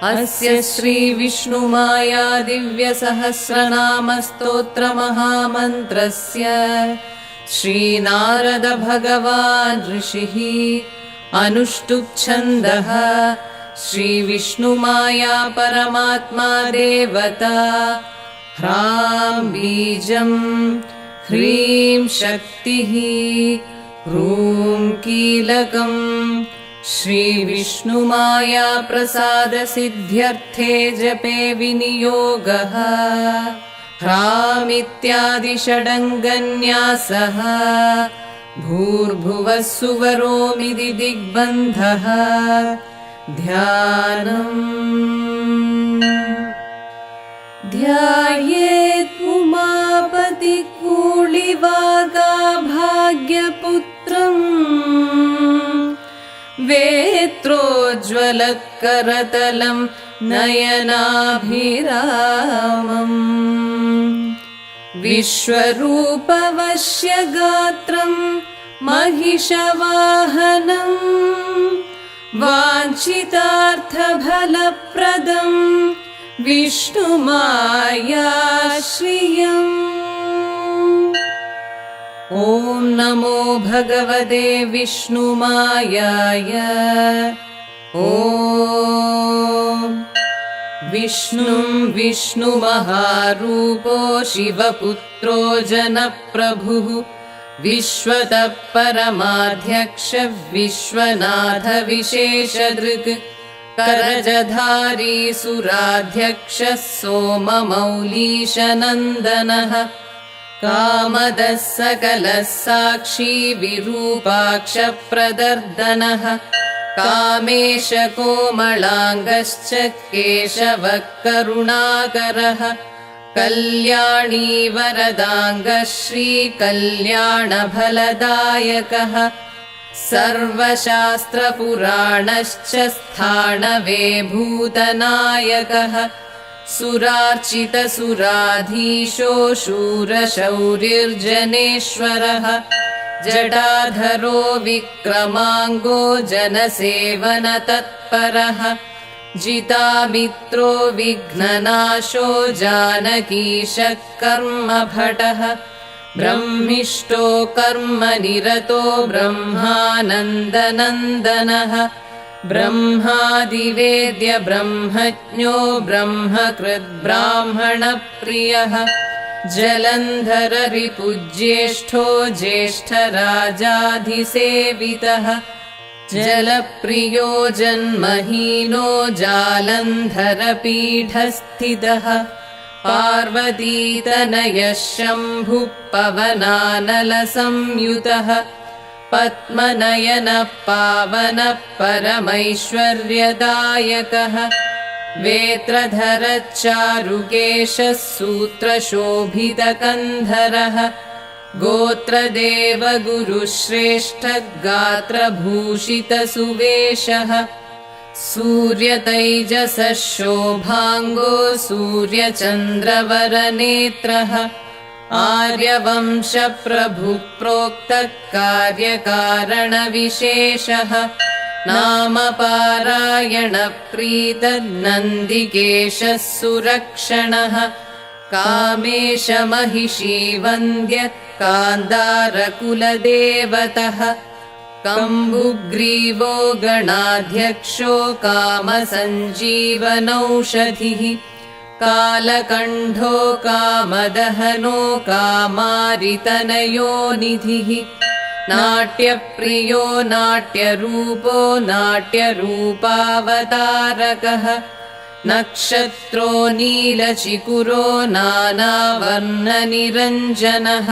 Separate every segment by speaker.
Speaker 1: अस्य श्रीविष्णुमाया दिव्यसहस्रनामस्तोत्रमहामन्त्रस्य श्रीनारदभगवान् ऋषिः अनुष्टुप्छन्दः श्रीविष्णुमाया परमात्मा देवता ह्रां बीजं ह्रीं शक्तिः ह्रूं कीलकम् श्रीविष्णुमाया प्रसादसिद्ध्यर्थे जपे विनियोगः ह्रामित्यादि षडङ्गन्यासः भूर्भुवः सुवरोमिति दिग्बन्धः ध्यानम् ध्यायेत् उमापतिकूलिवागाभाग्यपुत्रम् वेत्रोज्ज्वलत्करतलं नयनाभिरामम् विश्वरूपवश्यगात्रं महिषवाहनम् वाञ्छितार्थफलप्रदं विष्णुमायाश्रियम्। ॐ नमो भगवते विष्णुमायाय। ॐ विष्णुं विष्णुमहारूपो शिवपुत्रो जनप्रभुः विश्वतः परमाध्यक्ष विश्वनाथ विशेषदृक् करजधारी सुराध्यक्षः सोममौलीशनन्दनः कामदः सकलः साक्षी विरूपाक्षप्रदर्दनः कामेश कोमलाङ्गश्च केशवः करुणाकरः कल्याणी वरदाङ्गः श्रीकल्याणफलदायकः सर्वशास्त्रपुराणश्च स्थाणवे भूतनायकः सुरार्चितसुराधीशो शूरशौर्यर्जनेश्वरः जटाधरो विक्रमाङ्गो जनसेवनतत्परः जितामित्रो विघ्ननाशो जानकीशः कर्मभटः ब्रह्मिष्टो कर्मनिरतो ब्रह्मानन्दनन्दनः ब्रह्मादिवेद्य ब्रह्मज्ञो ब्रह्मकृद्ब्राह्मणप्रियः जलन्धर रिपुज्येष्ठो ज्येष्ठराजाधिसेवितः जलप्रियो जन्महीनो जालन्धरपीठस्थितः पार्वतीतनयः शम्भुः पवनानलसंयुतः पद्मनयनः पावनः परमैश्वर्यदायकः वेत्रधरच्चारुकेशः सूत्रशोभितकन्धरः गोत्रदेवगुरुश्रेष्ठः गात्रभूषितसुवेशः सूर्यतैजसः शोभाङ्गो सूर्यचन्द्रवरनेत्रः आर्यवंशप्रभुः प्रोक्तः कार्यकारणविशेषः नामपारायणप्रीतः सुरक्षणः कामेशमहिषीवन्द्यः कान्दारकुलदेवतः कम्बुग्रीवो गणाध्यक्षो कामसञ्जीवनौषधिः कालकण्ठो कामदहनो कामारितनयो निधिः नाट्यप्रियो नाट्यरूपो नाट्यरूपावतारकः नक्षत्रो नीलचिकुरो नानावर्णनिरञ्जनः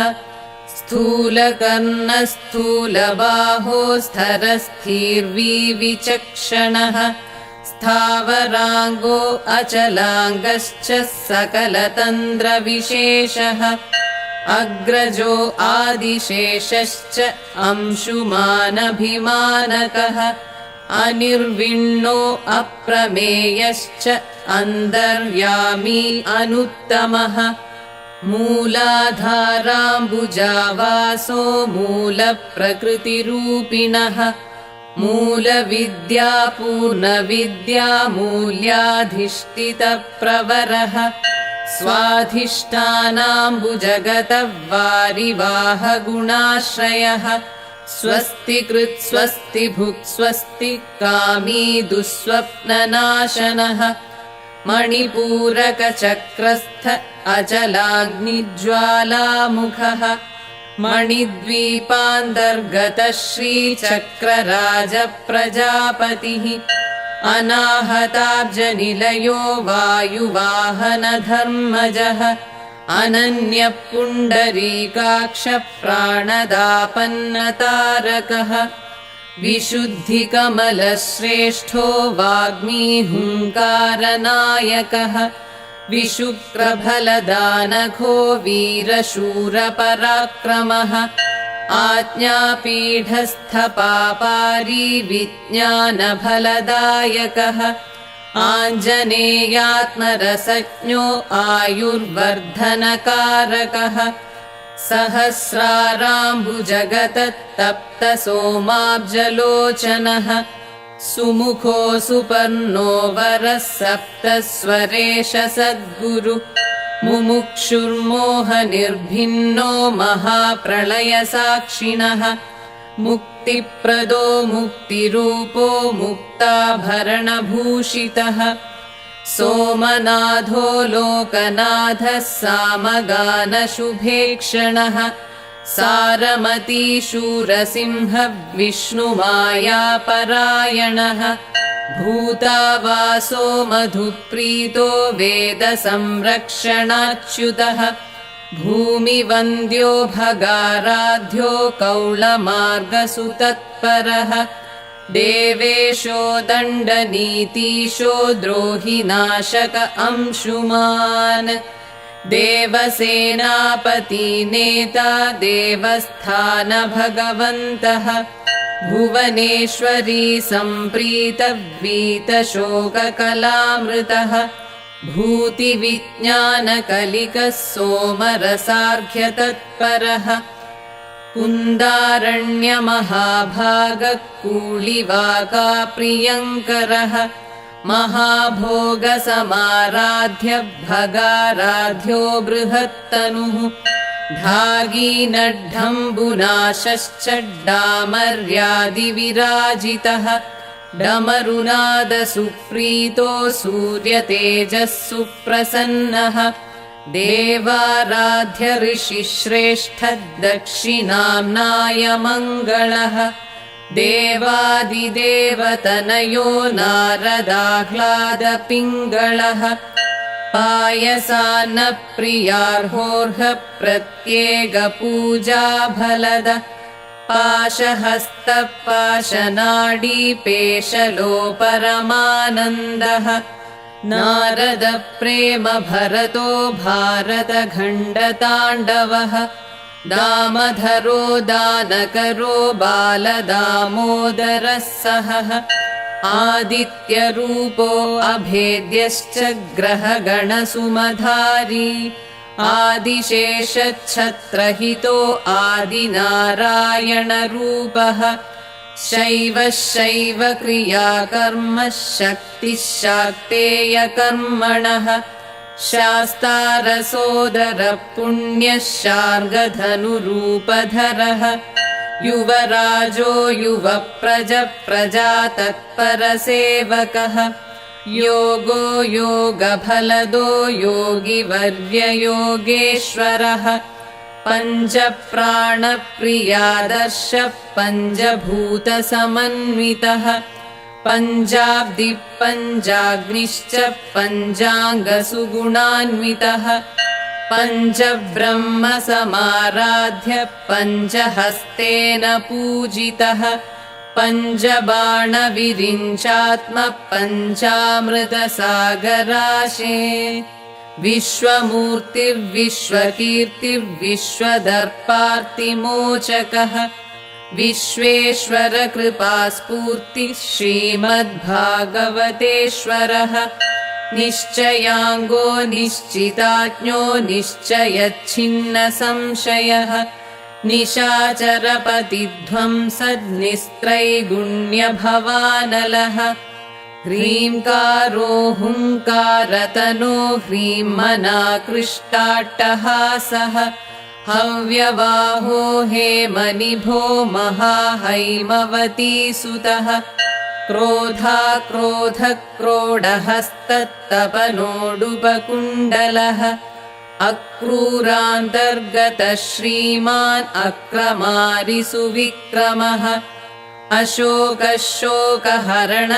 Speaker 1: स्थूलकर्णस्थूलबाहो स्थरस्थिर्विचक्षणः स्थावराङ्गो अचलाङ्गश्च सकलतन्द्रविशेषः अग्रजो आदिशेषश्च अंशुमानभिमानकः अनिर्विण्णो अप्रमेयश्च अन्तर्यामी अनुत्तमः मूलाधाराम्बुजावासो मूलप्रकृतिरूपिणः मूलविद्या पूर्णविद्या मूल्याधिष्ठितप्रवरः स्वाधिष्ठानाम्बुजगतः वारिवाहगुणाश्रयः स्वस्ति कृत् स्वस्ति भुक् स्वस्ति कामी दुःस्वप्ननाशनः मणिपूरकचक्रस्थ अचलाग्निज्वालामुखः मणिद्वीपान्तर्गतः श्रीचक्रराजप्रजापतिः अनाहताब्जनिलयो वायुवाहनधर्मजः अनन्यपुण्डरीकाक्षप्राणदापन्नतारकः विशुद्धिकमलश्रेष्ठो वाग्मी हुङ्कारनायकः विशुक्रफलदानघो वीरशूरपराक्रमः आज्ञापीठस्थपापारी विज्ञानफलदायकः आञ्जनेयात्मरसज्ञो आयुर्वर्धनकारकः सहस्राराम्बुजगततप्तसोमाब्जलोचनः सुमुखो सुपर्णो वरः सप्तस्वरेश सद्गुरु मुमुक्षुर्मोहनिर्भिन्नो महाप्रलयसाक्षिणः मुक्तिप्रदो मुक्तिरूपो मुक्ताभरणभूषितः सोमनाथो लोकनाथः सामगानशुभेक्षणः सारमती शूरसिंह विष्णुमायापरायणः भूतावासो मधुप्रीतो वेदसंरक्षणाच्युतः भूमिवन्द्यो भगाराध्यो कौलमार्गसुतत्परः देवेशो दण्डनीतीशो द्रोहिनाशक अंशुमान् देवसेनापति नेता देवस्थानभगवन्तः भुवनेश्वरी सम्प्रीतवीतशोककलामृतः भूतिविज्ञानकलिकः सोमरसार्घ्यतत्परः कुन्दारण्यमहाभागः कूलिवाकाप्रियङ्करः महाभोगसमाराध्य भगाराध्यो बृहत्तनुः ढागीनड्ढम्बुनाशश्चड्डामर्यादिविराजितः डमरुनादसुप्रीतो सूर्यतेजः सुप्रसन्नः देवाराध्य ऋषिश्रेष्ठ दक्षिणाम्नाय मङ्गलः देवादिदेवतनयो नारदाह्लादपिङ्गळः पायसान्नप्रियार्होर्ह प्रत्येकपूजाफलद पाशहस्तपाशनाडीपेशलो परमानन्दः नारदप्रेमभरतो भारतखण्डताण्डवः दामधरो दानकरो बालदामोदरः सहः आदित्यरूपो अभेद्यश्च ग्रहगणसुमधारी आदिशेषच्छत्रहितो आदिनारायणरूपः शैवः शैवक्रियाकर्मः शक्तिः शाक्तेयकर्मणः शास्तारसोदरः पुण्यः शार्ङ्गधनुरूपधरः युवराजो युवप्रजप्रजातत्परसेवकः योगो योगफलदो योगिवर्ययोगेश्वरः पञ्चप्राणप्रियादर्श पञ्चभूतसमन्वितः पञ्चाब्दिपञ्चाग्निश्च पञ्चाङ्गसुगुणान्वितः पञ्चब्रह्मसमाराध्य पञ्चहस्तेन पूजितः पञ्चबाणविरिञ्चात्म पञ्चामृतसागराशे विश्वमूर्तिर्विश्वकीर्तिर्विश्वदर्पार्तिमोचकः विश्वेश्वरकृपास्फूर्तिः श्रीमद्भागवतेश्वरः निश्चयाङ्गो निश्चिताज्ञो निश्चयच्छिन्नसंशयः निशाचरपतिध्वंसन्निस्त्रैगुण्यभवानलः ह्रीङ्कारो हुङ्कारतनो ह्रीं मनाकृष्टाट्टहासः हव्यवाहो हेमनिभो महाहैमवतीसुतः क्रोधाक्रोधक्रोडहस्तत्तपनोडुपकुण्डलः अक्रूरान्तर्गतः श्रीमान् अक्रमारिसुविक्रमः अशोकः शोकहरण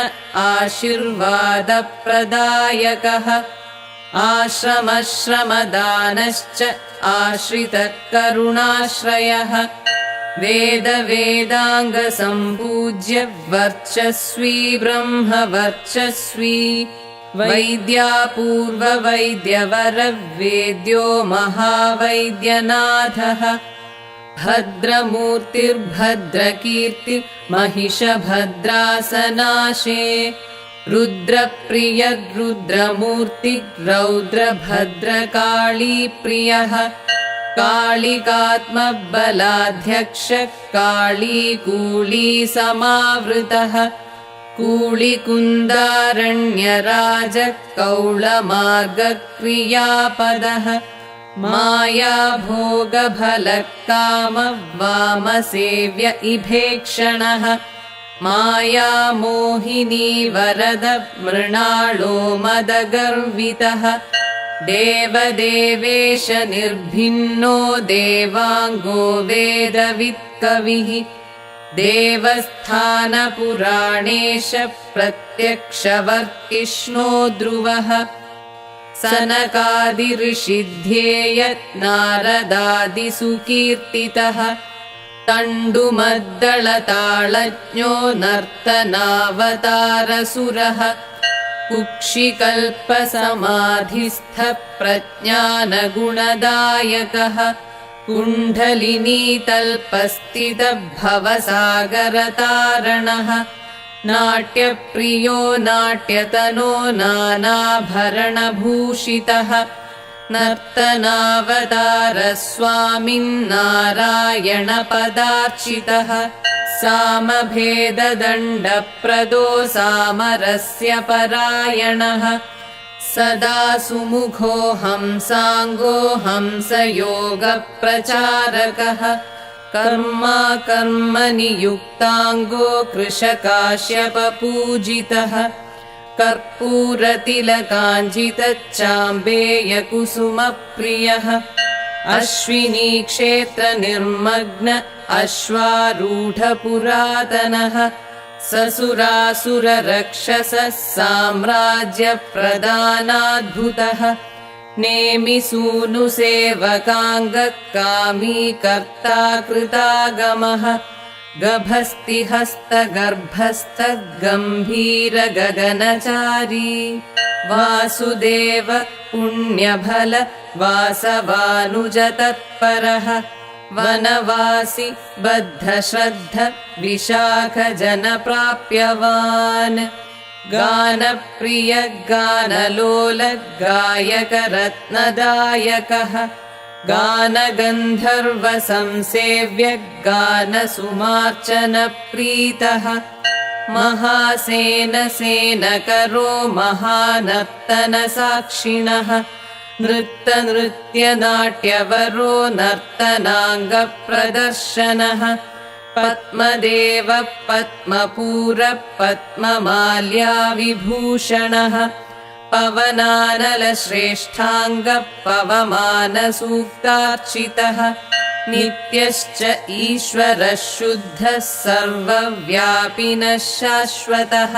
Speaker 1: आशीर्वादप्रदायकः आश्रमश्रमदानश्च आश्रितः करुणाश्रयः वेदवेदाङ्गसम्पूज्य वर्चस्वी ब्रह्मवर्चस्वी वैद्यापूर्ववैद्यवरवेद्यो महावैद्यनाथः भद्रमूर्तिर्भद्रकीर्तिर्महिषभद्रासनाशे रुद्रप्रियरुद्रमूर्तिरौद्रभद्रकाळीप्रियः कालिकात्मबलाध्यक्ष कालीकूलीसमावृतः कूलिकुन्दारण्यराज कौळमार्गक्रियापदः मायाभोगफलकामवामसेव्य इभेक्षणः मायामोहिनी वरद मृणालो मदगर्वितः देवदेवेश निर्भिन्नो देवाङ्गो वेदवित्कविः देवस्थानपुराणेश प्रत्यक्षवर्तिष्णो ध्रुवः सनकादिऋषिध्येय नारदादिसुकीर्तितः तण्डुमद्दळताळज्ञो नर्तनावतारसुरः कुक्षिकल्पसमाधिस्थप्रज्ञानगुणदायकः कुण्डलिनीतल्पस्थितभवसागरतारणः नाट्यप्रियो नाट्यतनो नानाभरणभूषितः नर्तनावतारस्वामिन्नारायणपदार्चितः सामभेददण्डप्रदो सामरस्य परायणः सदा सुमुखो हंसाङ्गो हंसयोगप्रचारकः कर्मनियुक्ताङ्गो कृशकाश्यपपूजितः कर्पूरतिलकाञ्चितच्चाम्बेयकुसुमप्रियः अश्विनीक्षेत्रनिर्मग्न अश्वारूढपुरातनः ससुरासुररक्षसः साम्राज्यप्रदानाद्भुतः नेमिसूनुसेवकाङ्गकामी कर्ता कृतागमः गभस्तिहस्तगर्भस्थगम्भीरगगनचारी वासुदेव पुण्यफल वासवानुजतत्परः वनवासि बद्धश्रद्ध विशाखजनप्राप्यवान् गानप्रिय गानलोल गायकरत्नदायकः गानगन्धर्वसंसेव्य गानसुमार्चनप्रीतः महासेनसेनकरो महानर्तनसाक्षिणः नृत्यनाट्यवरो नर्तनाङ्गप्रदर्शनः पद्मदेव पद्मपूर पद्ममाल्याविभूषणः पवनानलश्रेष्ठाङ्ग पवमानसूक्तार्चितः नित्यश्च ईश्वरः शुद्धः सर्वव्यापिनः शाश्वतः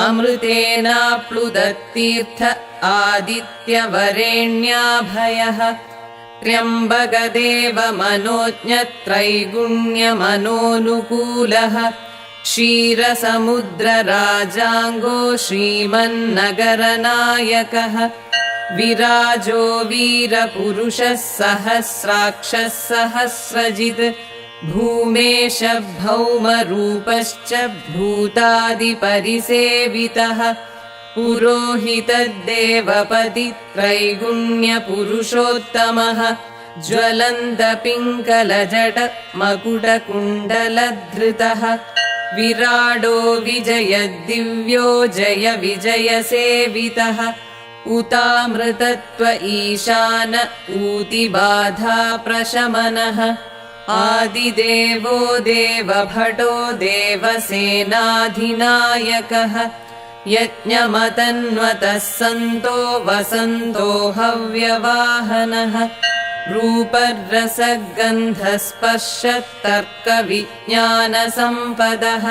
Speaker 1: अमृतेनाप्लुदतीर्थ आदित्यवरेण्याभयः त्र्यम्बकदेव मनोज्ञत्रैगुण्यमनोनुकूलः क्षीरसमुद्रराजाङ्गो श्रीमन्नगरनायकः विराजो वीरपुरुषः सहस्राक्षः सहस्रजित् भूमेश भौमरूपश्च भूतादिपरिसेवितः पुरोहितदेवपति त्रैगुण्यपुरुषोत्तमः ज्वलन्तपिङ्गलजट मकुटकुण्डलधृतः विराडो विजयद्दिव्यो जय विजयसेवितः उतामृतत्व ईशान ऊतिबाधा प्रशमनः आदिदेवो देवभटो देवसेनाधिनायकः यज्ञमतन्वतः सन्तो वसन्तो हव्यवाहनः रूपरसगन्धस्पर्शतर्कविज्ञानसम्पदः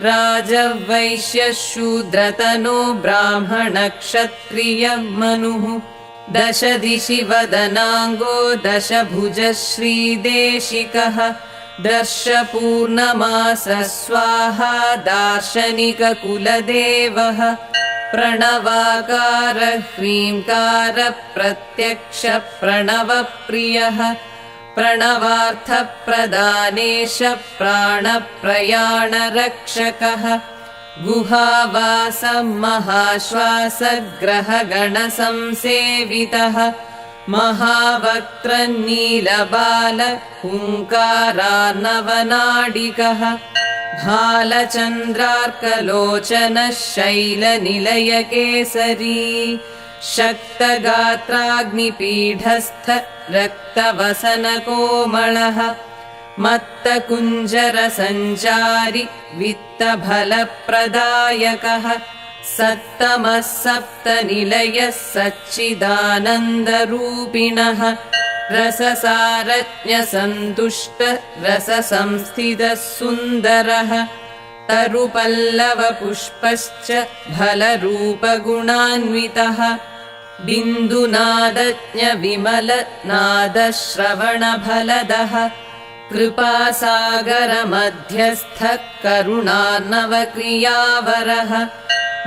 Speaker 1: राजवैश्यशूद्रतनो ब्राह्मणक्षत्रियमनुः दश दिशि वदनाङ्गो दशभुजः श्रीदेशिकः दर्शपूर्णमासः स्वाहा दार्शनिककुलदेवः प्रणवाकार ह्रीङ्कार प्रत्यक्ष प्रणवप्रियः प्रणवार्थप्रदानेश प्राणप्रयाणरक्षकः गुहावासः महाश्वासग्रहगणसंसेवितः महावक्त्रनीलबाल हुङ्कारार्णवनाडिकः भालचन्द्रार्कलोचनः शैलनिलयकेसरी शक्तगात्राग्निपीठस्थ रक्तवसनकोमलः मत्तकुञ्जरसञ्चारि वित्तफलप्रदायकः सत्तमः सप्तनिलयः सच्चिदानन्दरूपिणः रससारज्ञसन्तुष्ट रससंस्थितः सुन्दरः तरुपल्लवपुष्पश्च फलरूपगुणान्वितः बिन्दुनादज्ञविमलनादश्रवणफलदः कृपासागरमध्यस्थः करुणार्णवक्रियावरः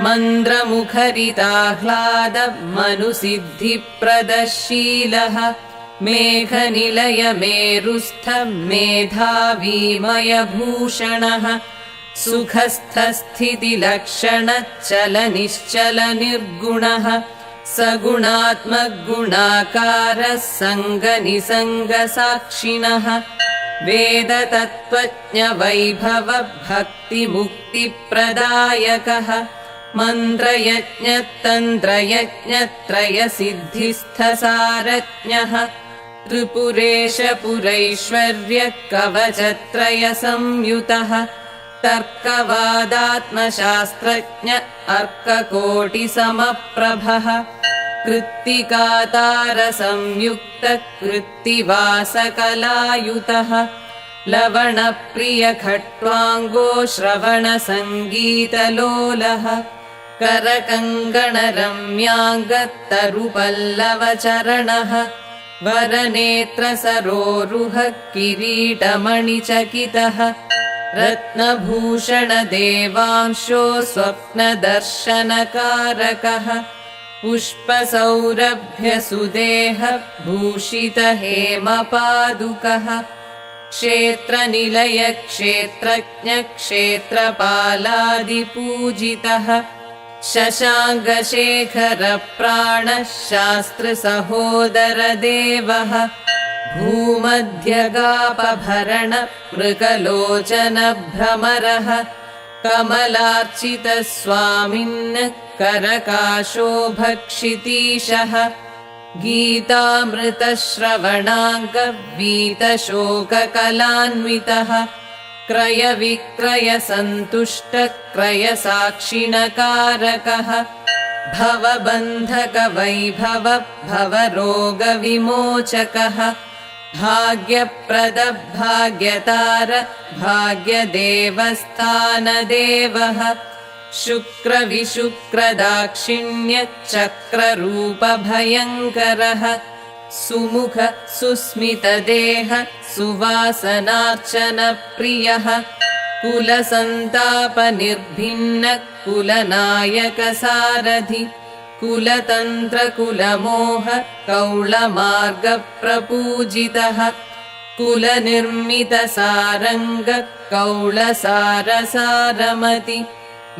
Speaker 1: मन्त्रमुखरिताह्लादमनुसिद्धिप्रदशीलः मेघनिलयमेरुस्थ मेधावीमयभूषणः सुखस्थस्थितिलक्षणचलनिश्चलनिर्गुणः सगुणात्मगुणाकारः सङ्गनिसङ्गसाक्षिणः वेदतत्त्वज्ञवैभवभक्तिमुक्तिप्रदायकः मन्त्रयज्ञतन्त्रयज्ञत्रयसिद्धिस्थसारज्ञः त्रिपुरेशपुरैश्वर्यकवचत्रयसंयुतः तर्कवादात्मशास्त्रज्ञ अर्ककोटिसमप्रभः कृत्तिकातारसंयुक्तकृत्तिवासकलायुतः लवणप्रियखट्वाङ्गो श्रवणसङ्गीतलोलः करकङ्कणरम्याङ्गतरुपल्लवचरणः वरनेत्रसरोरुहः किरीटमणिचकितः रत्नभूषणदेवांशो स्वप्नदर्शनकारकः पुष्पसौरभ्यसुदेह भूषितहेमपादुकः क्षेत्रनिलयक्षेत्रज्ञक्षेत्रपालादिपूजितः शशाङ्कशेखरप्राणः शास्त्रसहोदरदेवः भूमध्यगापभरण मृगलोचनभ्रमरः कमलार्चितस्वामिन् करकाशो भक्षितीशः गीतामृतश्रवणाङ्गवीतशोककलान्वितः क्रयविक्रयसन्तुष्टक्रयसाक्षिणकारकः भवबन्धकवैभव भवरोगविमोचकः भाग्यप्रदभाग्यतार भाग्यदेवस्थानदेवः शुक्रविशुक्रदाक्षिण्यचक्ररूपभयङ्करः सुमुख सुस्मितदेह सुवासनार्चनप्रियः कुलसन्तापनिर्भिन्न कुलनायकसारथि कुलतन्त्रकुलमोह कौळमार्गप्रपूजितः कुलनिर्मितसारङ्ग कौळसारसारमति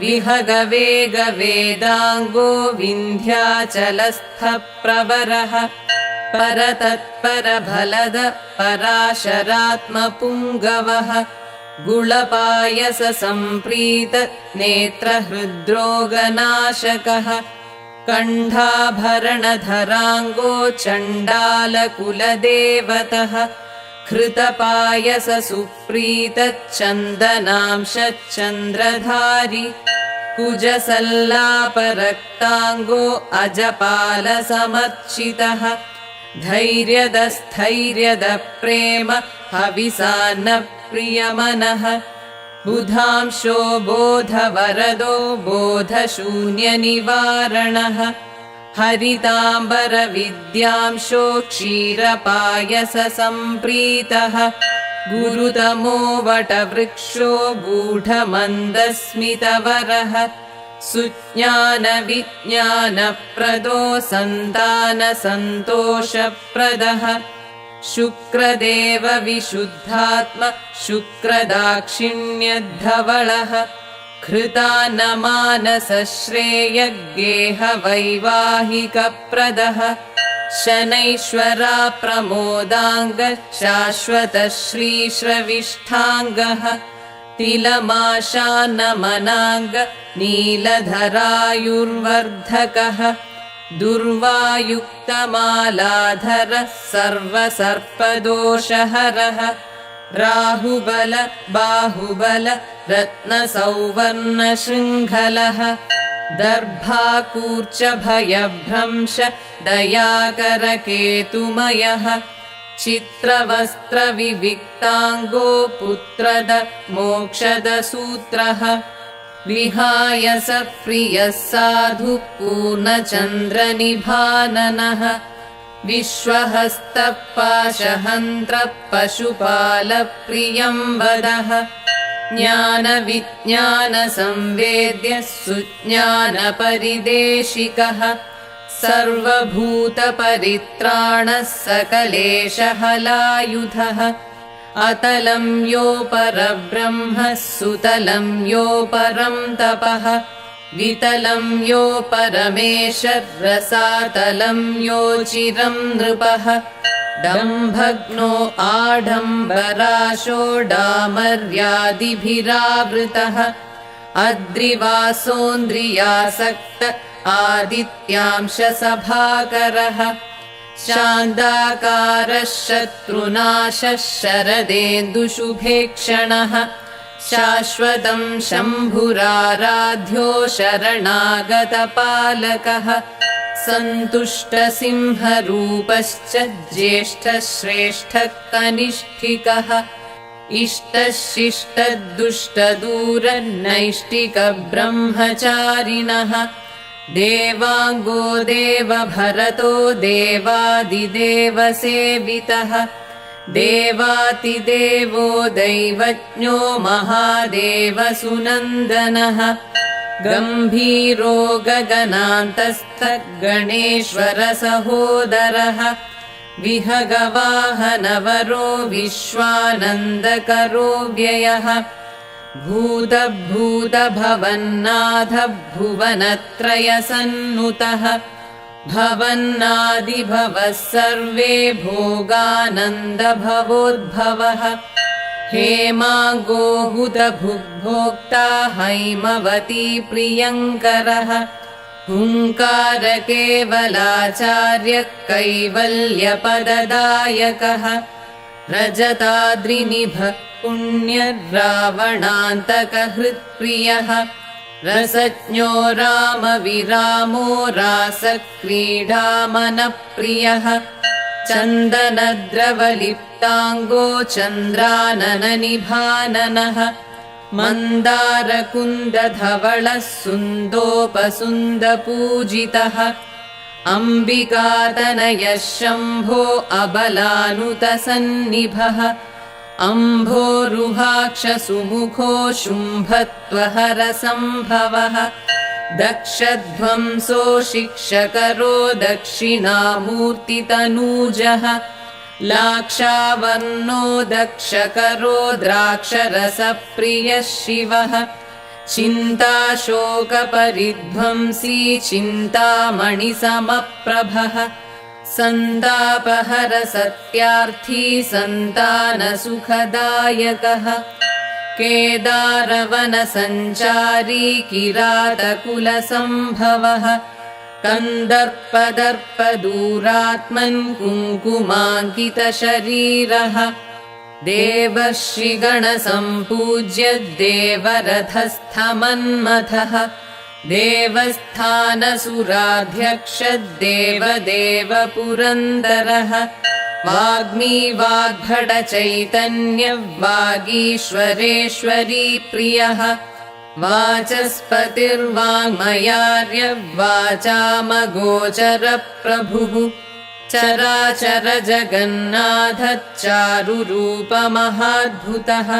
Speaker 1: विहगवेगवेदाङ्गो विन्ध्याचलस्थप्रवरः परतत्परफलद पराशरात्मपुङ्गवः गुळपायससम्प्रीत नेत्रहृद्रोगनाशकः कण्ठाभरणधराङ्गो चण्डालकुलदेवतः कृतपायससुप्रीतच्चन्दनांशच्चन्द्रधारी कुजसल्लापरक्ताङ्गो अजपालसमर्चितः धैर्यदस्थैर्यदप्रेम हविसान्नप्रियमनः बुधांशो बोधवरदो बोधशून्यनिवारणः हरिताम्बरविद्यांशो क्षीरपायससम्प्रीतः गुरुतमो वटवृक्षो गूढमन्दस्मितवरः सुज्ञानविज्ञानप्रदो सन्तानसन्तोषप्रदः शुक्रदेवविशुद्धात्म शुक्रदाक्षिण्यद्धवळः कृतानमानसश्रेयगेहवैवाहिकप्रदः शनैश्वराप्रमोदाङ्ग शाश्वतश्रीश्रविष्ठाङ्गः तिलमाशानमनाङ्ग नीलधरायुर्वर्धकः दुर्वायुक्तमालाधरः सर्वसर्पदोषहरः राहुबल बाहुबल रत्नसौवर्णशृङ्खलः दर्भाकूर्चभयभ्रंश दयाकरकेतुमयः चित्रवस्त्रविविक्ताङ्गो पुत्रद मोक्षदसूत्रः विहाय सप्रियः साधु पूर्णचन्द्रनिभाननः विश्वहस्तपाशहन्त्रः पशुपालप्रियं वदः ज्ञानविज्ञानसंवेद्यः सुज्ञानपरिदेशिकः सर्वभूतपरित्राणः सकलेशहलायुधः अतलं यो परब्रह्म सुतलं यो परं तपः वितलं यो परमेशरसातलं यो चिरं नृपः दम्भग्नो आडम्बराशोडामर्यादिभिरावृतः अद्रिवासोन्द्रियासक्त आदित्यांशसभाकरः शान्ताकारः शत्रुनाशः शरदेन्दुशुभेक्षणः शाश्वतं शम्भुराराध्यो शरणागतपालकः सन्तुष्टसिंहरूपश्च ज्येष्ठः श्रेष्ठः कनिष्ठिकः इष्टशिष्टदुष्टदूरनैष्टिकब्रह्मचारिणः देवाङ्गो देवभरतो देवादिदेवसेवितः देवातिदेवो दैवज्ञो महादेवसुनन्दनः गम्भीरो गगनान्तस्थः गणेश्वरसहोदरः विहगवाहनवरो विश्वानन्दकरो व्ययः भूतभूतभवन्नाथ भुवनत्रयसन्नुतः भवन्नादिभवः सर्वे भोगानन्दभवोद्भवः हेमाङ्गो हुतभुग्भोक्ता हैमवती प्रियङ्करः हुङ्कारकेवलाचार्य कैवल्यपददायकः रजताद्रिनिभः पुण्यरावणान्तकहृत्प्रियः रसज्ञो रामविरामो रासक्रीडामनप्रियः चन्दनद्रवलिप्ताङ्गो चन्द्रानननिभाननः मन्दारकुन्दधवलः सुन्दोपसुन्दपूजितः अम्बिकातनयः शम्भो अबलानुतसन्निभः अम्भोरुहाक्षसुमुखो शुम्भत्वहरसम्भवः दक्षध्वंसो शिक्षकरो दक्षिणामूर्तितनूजः लाक्षावर्णो दक्षकरो द्राक्षरसप्रियः शिवः चिन्ताशोकपरिध्वंसी चिन्तामणिसमप्रभः सन्तापहर सत्यार्थी सन्तानसुखदायकः केदारवनसञ्चारी किरातकुलसम्भवः कन्दर्पदर्पदूरात्मन् कुङ्कुमाङ्कितशरीरः देवर्षिगणसम्पूज्य देवरथस्थमन्मथः देवस्थानसुराध्यक्ष देवदेव पुरन्दरः वाग्मी वाग्भटचैतन्य वागीश्वरेश्वरी प्रियः वाचस्पतिर्वाङ्मयार्य वाचामगोचरप्रभुः चराचर जगन्नाथ चारुरूपमहाद्भुतः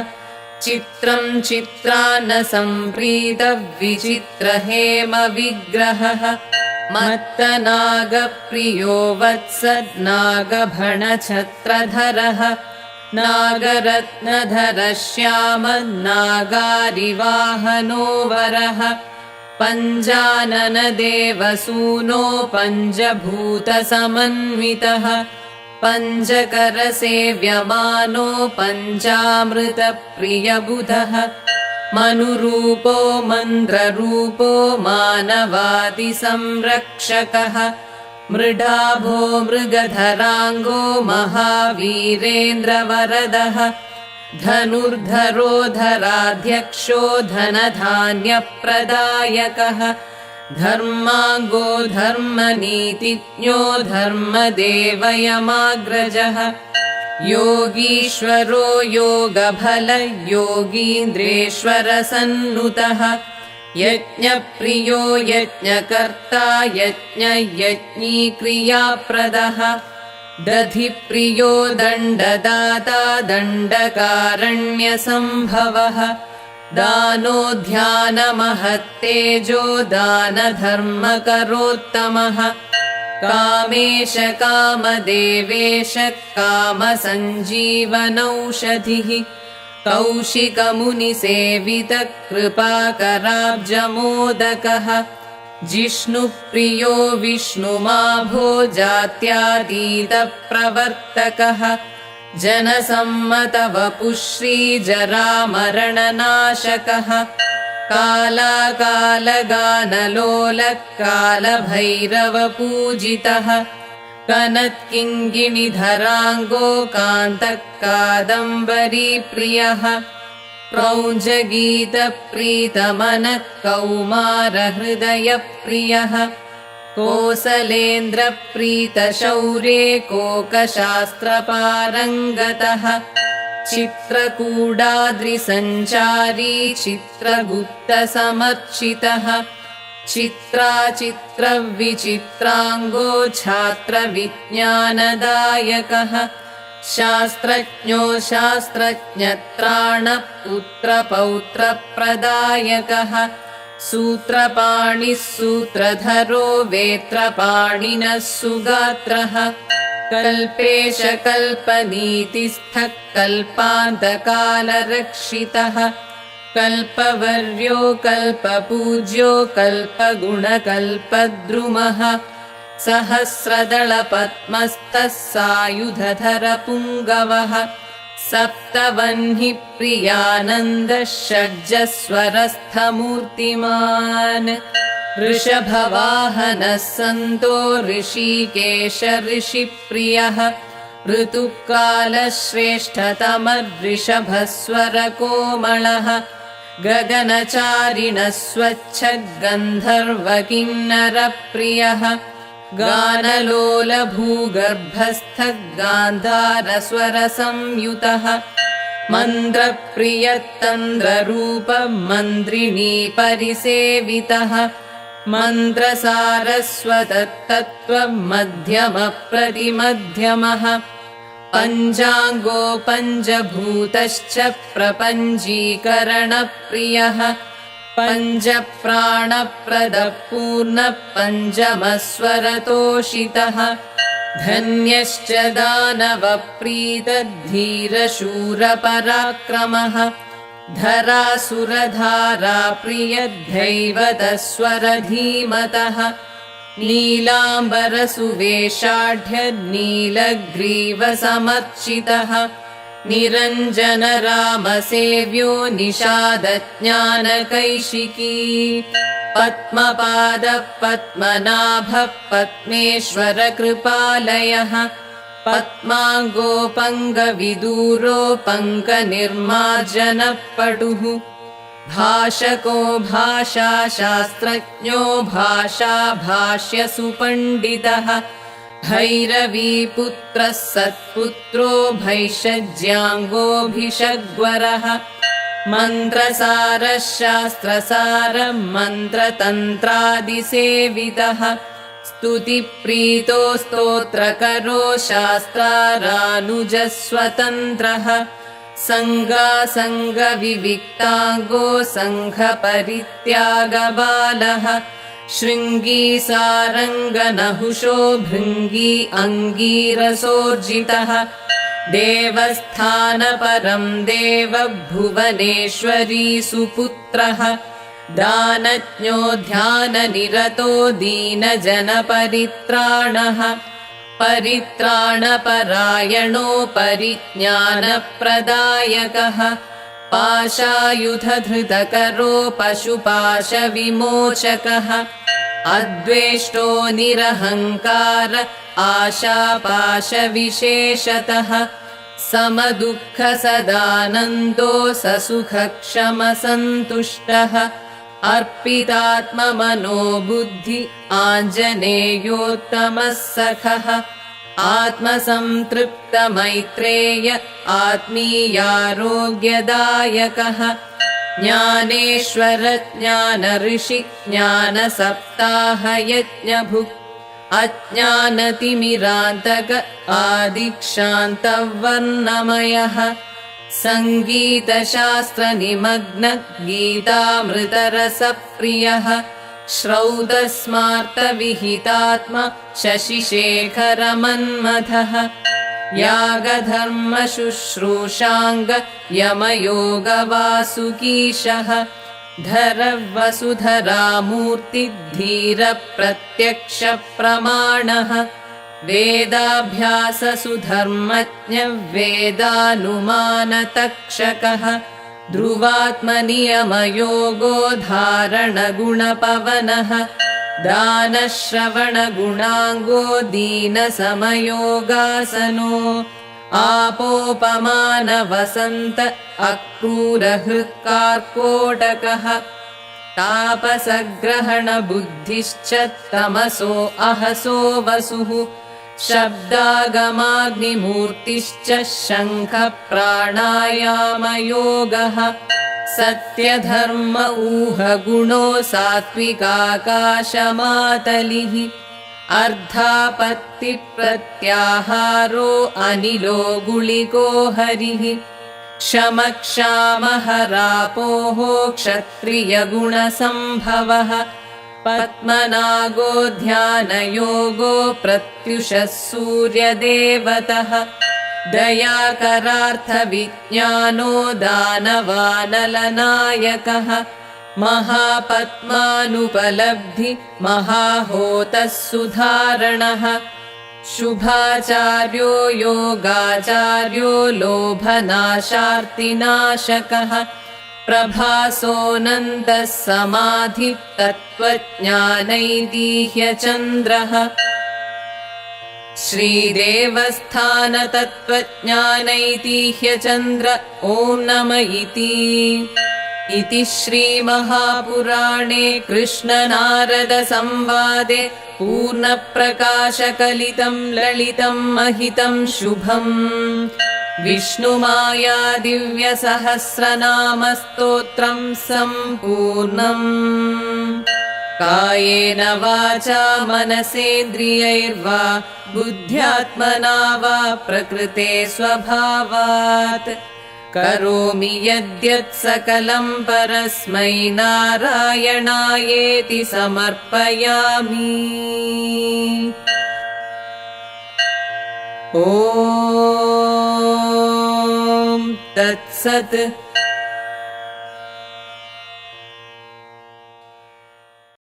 Speaker 1: चित्रं चित्रान्नसम्प्रीत विचित्रहेम विग्रहः मत्तनागप्रियो वत्सनागभणछत्रधरः नागरत्नधर श्याम नागारिवाहनो वरः पञ्जाननदेवसूनो पञ्चभूतसमन्वितः पञ्चकरसेव्यमानो पञ्चामृतप्रियबुधः मनुरूपो मन्द्ररूपो मानवादिसंरक्षकः मृडाभो मृगधराङ्गो महावीरेन्द्रवरदः धनुर्धरो धराध्यक्षो धनधान्यप्रदायकः धर्माङ्गो धर्मनीतिज्ञो धर्मदेवयमाग्रजः योगीश्वरो योगफल योगीन्द्रेश्वरसन्नुतः यज्ञप्रियो यज्ञकर्ता यज्ञयज्ञीक्रियाप्रदः दधिप्रियो दण्डदाता दण्डकारण्यसम्भवः दानो ध्यानमहत्तेजो दानधर्मकरोत्तमः कामेश कामदेवेश कामसञ्जीवनौषधिः कौशिकमुनिसेवितकृपाकराब्जमोदकः जिष्णुप्रियो विष्णुमाभो जात्यातीतप्रवर्तकः जनसम्मतवपुः श्रीजरामरणनाशकः कालाकालगानलोलः कालभैरवपूजितः कनत्किङ्गिणिधराङ्गो कान्तः कादम्बरीप्रियः प्रौञ्जगीतप्रीतमनः कौमारहृदयप्रियः कोसलेन्द्रप्रीतशौर्ये कोकशास्त्रपारङ्गतः चित्रकूडाद्रिसञ्चारी चित्रगुप्तसमर्चितः चित्राचित्रविचित्राङ्गो छात्रविज्ञानदायकः शास्त्रज्ञो शास्त्रज्ञत्राणः पुत्रपौत्रप्रदायकः सूत्रपाणिः सूत्रधरो वेत्रपाणिनः सुगात्रः कल्पेश कल्पनीतिस्थः कल्पान्तकालरक्षितः कल्पवर्यो कल्पपूज्यो कल्पगुणकल्पद्रुमः सहस्रदलपद्मस्थः सायुधधरपुङ्गवः सप्तवह्निः प्रियानन्दः षड्जस्वरस्थमूर्तिमान् ऋषभवाहनः सन्तो ऋषिकेश ऋषिप्रियः ऋतुकालश्रेष्ठतमः ऋषभस्वरकोमलः गगनचारिणः स्वच्छः गन्धर्वकिन्नरप्रियः गानलोलभूगर्भस्थः गान्धारस्वरसंयुतः मन्त्रप्रियतन्द्ररूपः मन्त्रिणीपरिसेवितः मन्त्रसारस्वतत्तत्त्वं मध्यमप्रतिमध्यमः पञ्चाङ्गो पञ्चभूतश्च प्रपञ्चीकरणप्रियः पञ्चप्राणप्रदः पूर्णः पञ्चमस्वरतोषितः धन्यश्च दानवप्रीतधीरशूरपराक्रमः धरासुरधाराप्रियः दैवतस्वरधीमतः नीलाम्बरसुवेशाढ्यनीलग्रीवसमर्चितः निरञ्जनरामसेव्यो निषादज्ञानकैशिकी पद्मपादः पद्मनाभः पद्मेश्वरकृपालयः पद्माङ्गोऽपङ्गविदूरो पङ्कनिर्मार्जनपटुः भाषको भाषाशास्त्रज्ञो भाष्यसुपण्डितः भैरवीपुत्रः सत्पुत्रो भैषज्याङ्गोऽभिषग्वरः मन्त्रसारः शास्त्रसारः मन्त्रतन्त्रादिसेवितः स्तुतिप्रीतो स्तोत्रकरो शास्त्रारानुजस्वतन्त्रः सङ्गासङ्गविविक्ताङ्गो सङ्घपरित्यागबालः शृङ्गी सारङ्गनहुषो भृङ्गी अङ्गीरसोर्जितः देवस्थानपरं देवभुवनेश्वरी सुपुत्रः दानज्ञो ध्याननिरतो दीनजनपरित्राणः परित्राणपरायणो परिज्ञानप्रदायकः पाशायुधधृतकरो पशुपाशविमोचकः अद्वेष्टो निरहङ्कार आशापाशविशेषतः समदुःखसदानन्दो ससुखक्षमसन्तुष्टः अर्पितात्ममनोबुद्धि आञ्जनेयोत्तमः सखः आत्मसंतृप्तमैत्रेय आत्मीयारोग्यदायकः ज्ञानेश्वर ज्ञानऋषि ज्ञानसप्ताहयज्ञभुक् अज्ञानतिमिरान्तक आदिक्षान्तवर्णमयः सङ्गीतशास्त्रनिमग्न गीतामृतरसप्रियः श्रौतस्मार्तविहितात्मा शशिशेखरमन्मथः यागधर्मशुश्रूषाङ्ग यमयोगवासुकीशः धरवसुधरामूर्तिधीरप्रत्यक्षप्रमाणः वेदाभ्याससुधर्मज्ञ वेदानुमानतक्षकः ध्रुवात्मनियमयोगो धारणगुणपवनः दानश्रवणगुणाङ्गो दीनसमयोगासनो आपोपमानवसन्त अक्रूरहृत्कार्कोटकः तापसग्रहणबुद्धिश्च तमसो अहसो वसुः शब्दागमाग्निमूर्तिश्च शङ्खप्राणायामयोगः सत्यधर्म ऊहगुणो सात्विकाकाशमातलिः अर्धापत्तिप्रत्याहारो अनिलो गुलिको हरिः क्षमक्षामहरापोः क्षत्रियगुणसम्भवः पद्मनागो ध्यानयोगो प्रत्युषः सूर्यदेवतः दयाकरार्थविज्ञानो दानवानलनायकः महापद्मानुपलब्धि महाहोतः सुधारणः शुभाचार्यो योगाचार्यो लोभनाशार्तिनाशकः प्रभासोऽनन्तः समाधिः तत्त्वज्ञानैतिह्यचन्द्रः श्रीदेवस्थानतत्त्वज्ञानैतिह्यचन्द्र ॐ नम इति श्रीमहापुराणे कृष्णनारदसंवादे पूर्णप्रकाशकलितं ललितं महितं शुभम् विष्णुमाया दिव्यसहस्रनामस्तोत्रं सम्पूर्णम् कायेन वाचा मनसेन्द्रियैर्वा बुद्ध्यात्मना वा प्रकृते स्वभावात् करोमि यद्यत् सकलं परस्मै नारायणायेति समर्पयामि। ॐ तत्सत्।